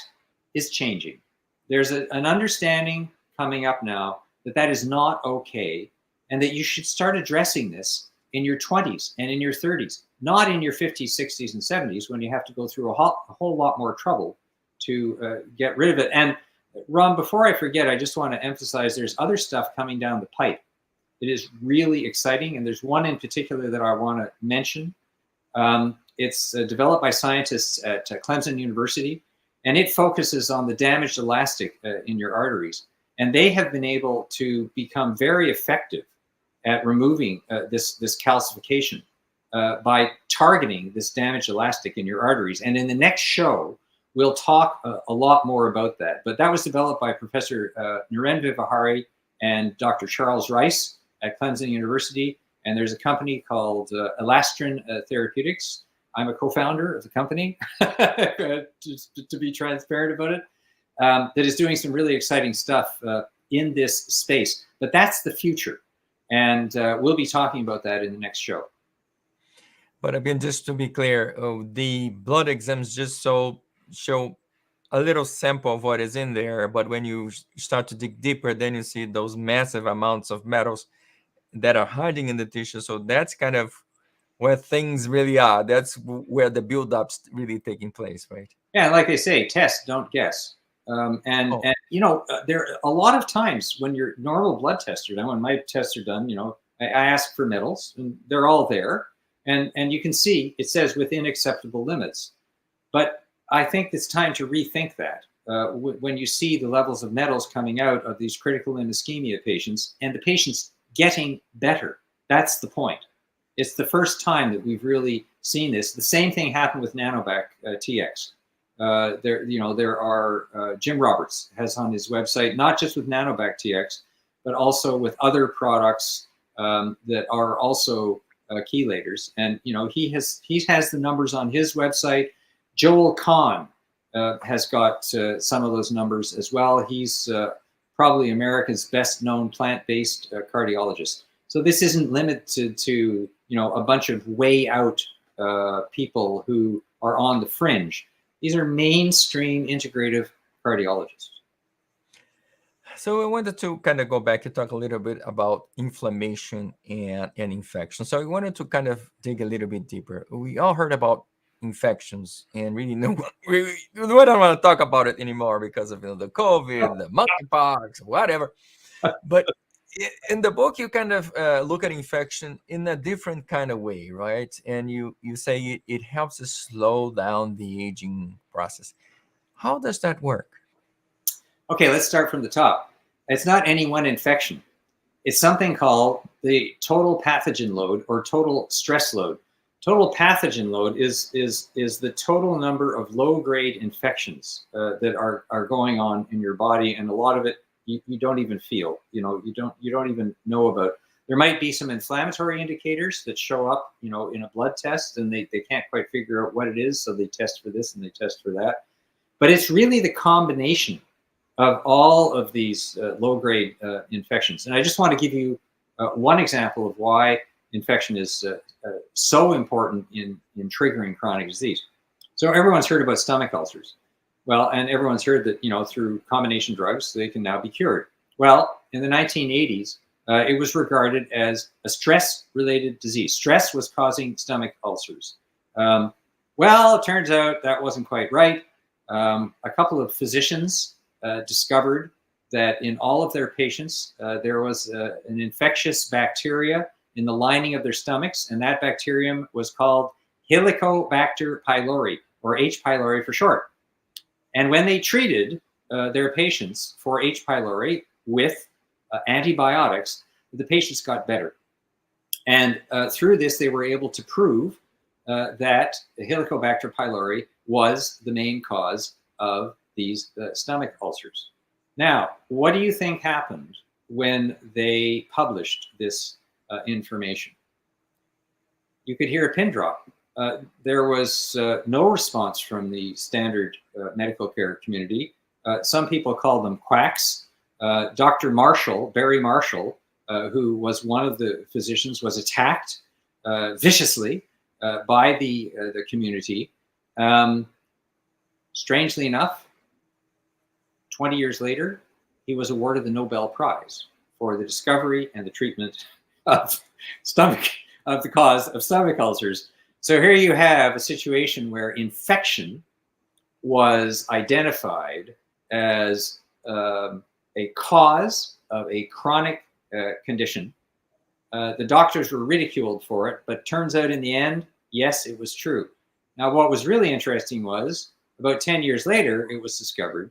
is changing. There's an understanding coming up now that is not okay, and that you should start addressing this in your 20s and in your 30s, not in your 50s, 60s, and 70s, when you have to go through a whole lot more trouble to get rid of it. And Ron, before I forget, I just want to emphasize there's other stuff coming down the pipe. It is really exciting, and there's one in particular that I want to mention. It's developed by scientists at Clemson University, and it focuses on the damaged elastic in your arteries. And they have been able to become very effective at removing this calcification by targeting this damaged elastic in your arteries. And in the next show, we'll talk a lot more about that. But that was developed by Professor Naren Vivahari and Dr. Charles Rice at Clemson University. And there's a company called Elastrin Therapeutics. I'm a co-founder of the company, to be transparent about it. That is doing some really exciting stuff in this space. But that's the future. And we'll be talking about that in the next show. But again, just to be clear, the blood exams just show a little sample of what is in there. But when you start to dig deeper, then you see those massive amounts of metals that are hiding in the tissue. So that's kind of where things really are. That's where the build-up's really taking place, right? Yeah, like they say, test, don't guess. And there are a lot of times when your normal blood tests are done, when my tests are done, I ask for metals, and they're all there. And you can see it says within acceptable limits. But I think it's time to rethink that. When you see the levels of metals coming out of these critical limb ischemia patients, and the patients getting better, that's the point. It's the first time that we've really seen this. The same thing happened with Nanovac TX. There are Jim Roberts has on his website, not just with Nanovac TX, but also with other products that are also chelators. And he has the numbers on his website. Joel Kahn has got some of those numbers as well. He's probably America's best known plant-based cardiologist. So this isn't limited to a bunch of way out people who are on the fringe. These are mainstream integrative cardiologists. So I wanted to kind of go back and talk a little bit about inflammation and infection. So I wanted to kind of dig a little bit deeper. We all heard about infections and really we don't want to talk about it anymore because of the COVID, the monkeypox, whatever. But in the book, you kind of look at infection in a different kind of way, right? And you say it helps us slow down the aging process. How does that work? Okay, let's start from the top. It's not any one infection. It's something called the total pathogen load or total stress load. Total pathogen load is the total number of low-grade infections that are going on in your body, and a lot of it you don't even feel. You don't even know about. There might be some inflammatory indicators that show up, in a blood test, and they can't quite figure out what it is, so they test for this and they test for that. But it's really the combination of all of these low-grade infections. And I just want to give you one example of why infection is so important in triggering chronic disease. So everyone's heard about stomach ulcers. Well, and everyone's heard that, through combination drugs, they can now be cured. Well, in the 1980s, it was regarded as a stress-related disease. Stress was causing stomach ulcers. Well, it turns out that wasn't quite right. A couple of physicians discovered that in all of their patients, there was an infectious bacteria in the lining of their stomachs, and that bacterium was called Helicobacter pylori, or H. pylori for short. And when they treated their patients for H. pylori with antibiotics, the patients got better. And through this, they were able to prove that Helicobacter pylori was the main cause of these stomach ulcers. Now, what do you think happened when they published this information? You could hear a pin drop. There was no response from the standard medical care community. Some people call them quacks. Dr. Marshall, Barry Marshall, who was one of the physicians, was attacked viciously by the community. Strangely enough, 20 years later, he was awarded the Nobel Prize for the discovery and the treatment of the cause of stomach ulcers. So here you have a situation where infection was identified as a cause of a chronic condition. The doctors were ridiculed for it, but turns out in the end, yes, it was true. Now, what was really interesting was, about 10 years later, it was discovered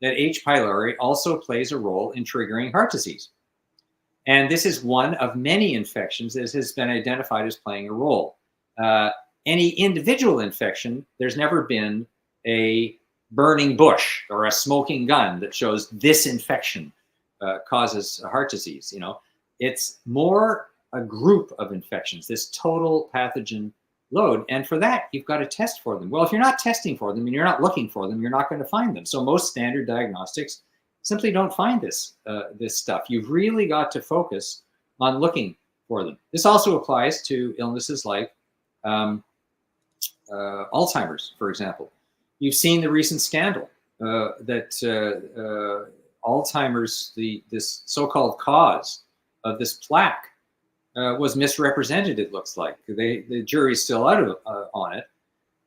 that H. pylori also plays a role in triggering heart disease. And this is one of many infections that has been identified as playing a role. Any individual infection, there's never been a burning bush or a smoking gun that shows this infection causes heart disease. It's more a group of infections, this total pathogen load. And for that, you've got to test for them. Well, if you're not testing for them and you're not looking for them, you're not going to find them. So most standard diagnostics simply don't find this stuff. You've really got to focus on looking for them. This also applies to illnesses like Alzheimer's, for example. You've seen the recent scandal that Alzheimer's, this so-called cause of this plaque, was misrepresented, it looks like. The jury's still out on it.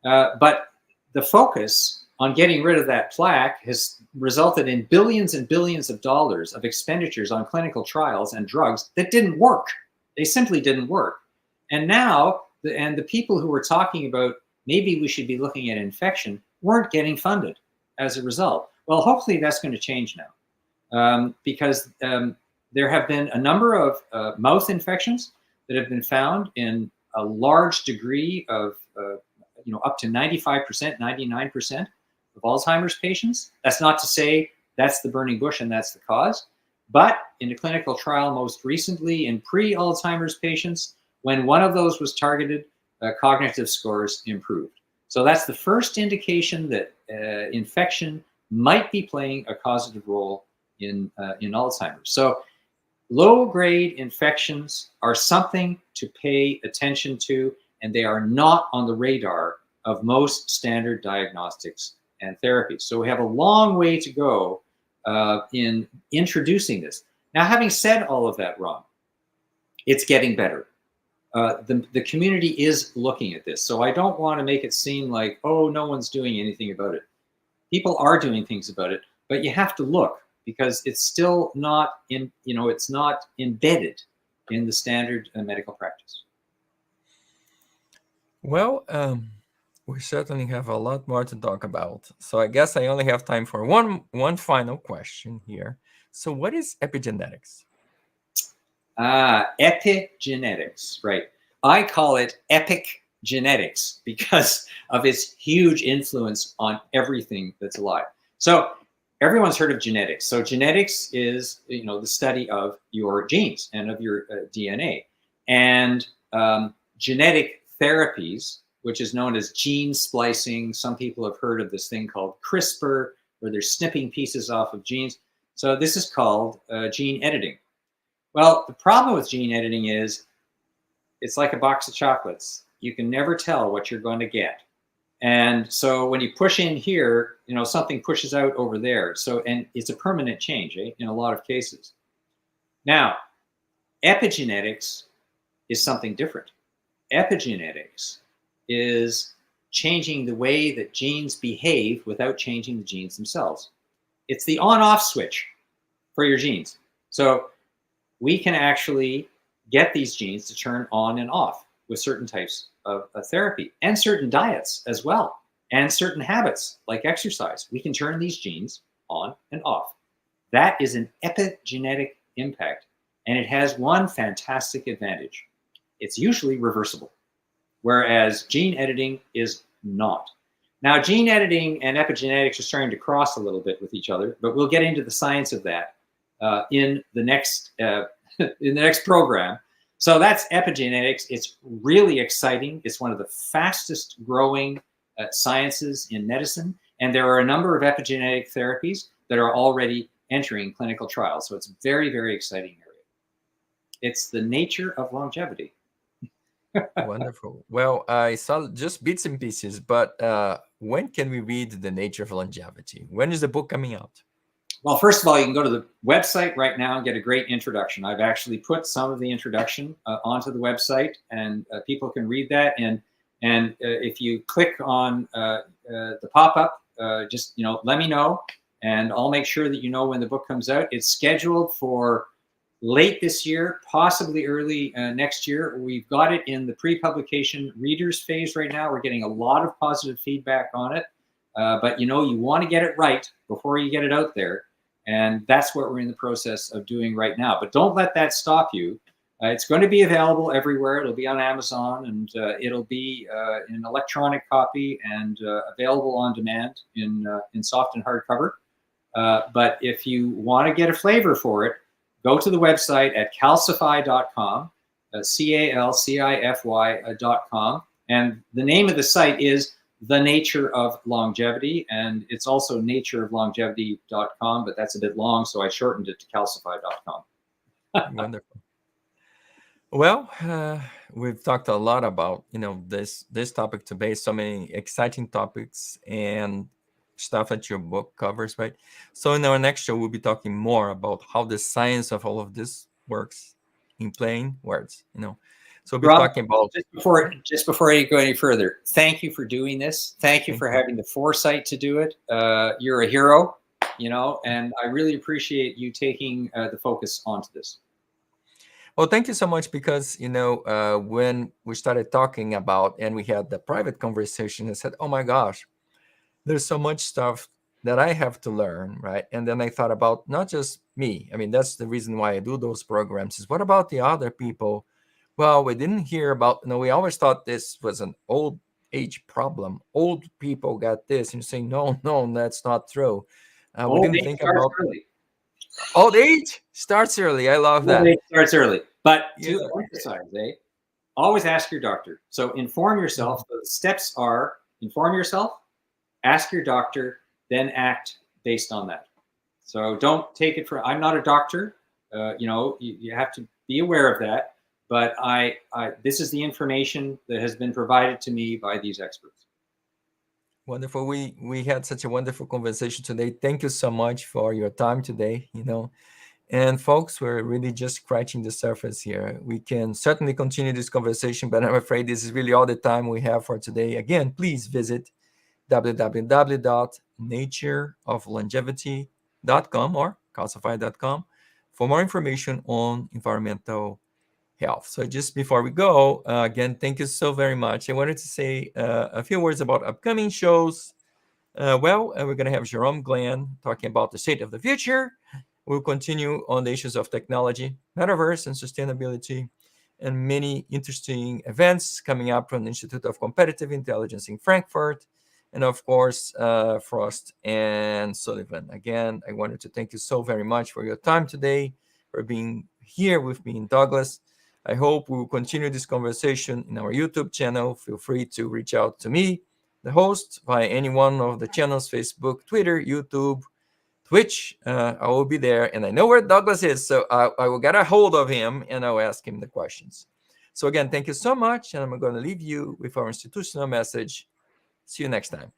But the focus on getting rid of that plaque has resulted in billions and billions of dollars of expenditures on clinical trials and drugs that didn't work. They simply didn't work. And now, the people who were talking about maybe we should be looking at infection weren't getting funded as a result. Well, hopefully that's going to change now, because there have been a number of mouth infections that have been found in a large degree of, up to 95%, 99% of Alzheimer's patients. That's not to say that's the burning bush and that's the cause. But in a clinical trial, most recently in pre-Alzheimer's patients, when one of those was targeted, cognitive scores improved. So that's the first indication that infection might be playing a causative role in Alzheimer's. So low-grade infections are something to pay attention to, and they are not on the radar of most standard diagnostics and therapies. So we have a long way to go in introducing this. Now, having said all of that, Ron, it's getting better. The community is looking at this. So I don't want to make it seem like, oh, no one's doing anything about it. People are doing things about it, but you have to look because it's still not in, it's not embedded in the standard medical practice. Well, we certainly have a lot more to talk about. So I guess I only have time for one final question here. So what is epigenetics? Epigenetics, right. I call it epic genetics because of its huge influence on everything that's alive. So everyone's heard of genetics. So genetics is, the study of your genes and of your DNA. And genetic therapies, which is known as gene splicing. Some people have heard of this thing called CRISPR, where they're snipping pieces off of genes. So this is called gene editing. Well, the problem with gene editing is it's like a box of chocolates. You can never tell what you're going to get. And so when you push in here, something pushes out over there. So, and it's a permanent change, in a lot of cases. Now, epigenetics is something different. Epigenetics is changing the way that genes behave without changing the genes themselves. It's the on-off switch for your genes. So we can actually get these genes to turn on and off with certain types of therapy and certain diets as well, and certain habits like exercise. We can turn these genes on and off. That is an epigenetic impact, and it has one fantastic advantage. It's usually reversible, whereas gene editing is not. Now, gene editing and epigenetics are starting to cross a little bit with each other, but we'll get into the science of that in the next program. So that's epigenetics. It's really exciting. It's one of the fastest growing sciences in medicine. And there are a number of epigenetic therapies that are already entering clinical trials. So it's a very, very exciting area. It's the nature of longevity. Wonderful. Well, I saw just bits and pieces, but when can we read The Nature of Longevity? When is the book coming out? Well, first of all, you can go to the website right now and get a great introduction. I've actually put some of the introduction onto the website, and people can read that. And if you click on the pop-up, just let me know, and I'll make sure that you know when the book comes out. It's scheduled for late this year, possibly early next year. We've got it in the pre-publication readers phase right now. We're getting a lot of positive feedback on it. But you want to get it right before you get it out there. And that's what we're in the process of doing right now. But don't let that stop you. It's going to be available everywhere. It'll be on Amazon, and it'll be in electronic copy and available on demand in soft and hardcover. But if you want to get a flavor for it, go to the website at calcify.com, calcify.com. And the name of the site is The Nature of Longevity, and it's also natureoflongevity.com, but that's a bit long, so I shortened it to calcify.com. Wonderful. Well, we've talked a lot about this topic today. So many exciting topics and stuff that your book covers, right? So in our next show, we'll be talking more about how the science of all of this works in plain words. So we'll be Rob, talking about just before I go any further, thank you for doing this. Thank you for having the foresight to do it. You're a hero, and I really appreciate you taking the focus onto this. Well, thank you so much, because when we started talking about, and we had the private conversation, I said, oh my gosh, there's so much stuff that I have to learn, right? And then I thought about not just me. I mean, that's the reason why I do those programs, is what about the other people? Well, we didn't hear about, we always thought this was an old age problem. Old people got this, and you say, no, that's not true. We didn't think about early. Old age starts early. I love that. Old age starts early. But to emphasize, always ask your doctor. So inform yourself. The steps are inform yourself, ask your doctor, then act based on that. So don't take it for, I'm not a doctor. You have to be aware of that. But this is the information that has been provided to me by these experts. Wonderful. We had such a wonderful conversation today. Thank you so much for your time today. And folks, we're really just scratching the surface here. We can certainly continue this conversation, but I'm afraid this is really all the time we have for today. Again, please visit www.natureoflongevity.com or calcify.com for more information on environmental health. So just before we go, again, thank you so very much. I wanted to say a few words about upcoming shows. We're going to have Jerome Glenn talking about the state of the future. We'll continue on the issues of technology, metaverse, and sustainability, and many interesting events coming up from the Institute of Competitive Intelligence in Frankfurt, and of course, Frost and Sullivan. Again, I wanted to thank you so very much for your time today, for being here with me in Douglas. I hope we will continue this conversation in our YouTube channel. Feel free to reach out to me, the host, via any one of the channels: Facebook, Twitter, YouTube, Twitch. I will be there, and I know where Douglas is, so I will get a hold of him and I'll ask him the questions. So again, thank you so much, and I'm going to leave you with our institutional message. See you next time.